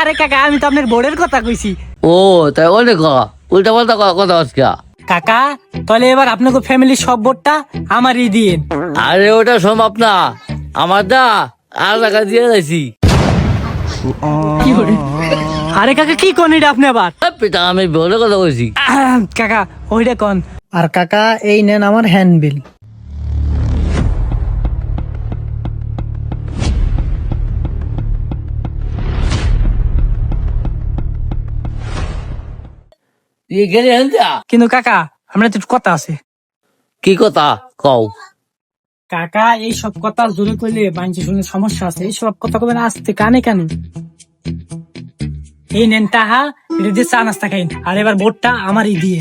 আরে কাকা আমি তো আপনার বোর্ডের কথা কইছি। ও তাই অনেক উল্টা পাল্টা কথা আজকে। কাকা তাহলে এবার আপনাকে ফ্যামিলির সব ভোটটা আমারই দিন। আরে ওটা সম্ভব না, আমার দা আর টাকা দিয়ে যাইছি। আরে কাকা কি কোন এটা আপনি আবার? পিতা আমি বলে কথা কইছি। কাকা ওইটা কোন? আর কাকা এই নেন আমার হ্যান্ডবিল। তুই গেলি হেনতা কিন্তু কাকা আমরা তো একটু কথা আছে। কি কথা কও? কাকা এই সব কথা জোরে কইলে বাঞ্চি শুনে সমস্যা আছে, এই সব কথা কবেন আসতে কানে কানে। এই নেন টাহা, এটা দিয়ে চা নাস্তা খাইন, আর এবার ভোটটা আমারই দিয়ে।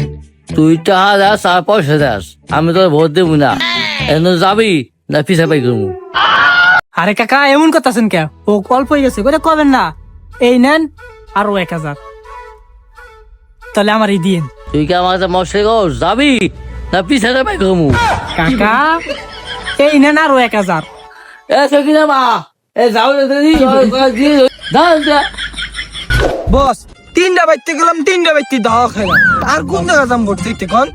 তুই টাকা দাস আর পয়সা দাস, আমি তোর ভোট দেবো না। এখন যাবি না পিছা পাই করবো? আরে কাকা এমন কথা আছেন কে? ও অল্প হয়ে গেছে করে কবেন না। এই নেন আরো 1000, তাহলে আমারই দিন। তুই কি আমার মশাই গো যাবি না পিছা পাই করবো? কাকা এই নেন আরো 1000। এ সকিনা মা এ যাও বস 3টা বাইতে গেলাম, 3টা বাইতে দাওয়া খাইলাম, আর কোন জায়গা যাম ভোট দিতে কোন?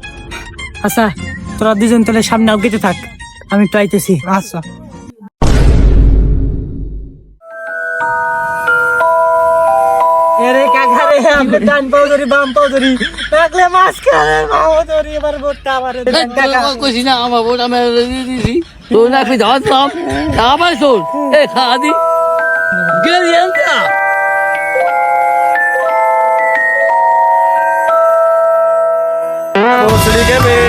আচ্ছা তোরা দুজন তাহলে সামনে অগ্গিতে থাক, আমি একটু আইতেছি। আচ্ছা আরে কাকা রে আমরা ডান পাও ধরি বাম পাও ধরি লাগলে মাছ খাবে মাও ধরি, এবার ভোটটা আমারে দেন কাকা। কইছি না আমার ভোট আমি দিয়ে দিছি। তুই না তুই ধর সব আমার শোন এ খাদি গেলি এনতা Vamos, se liga bem.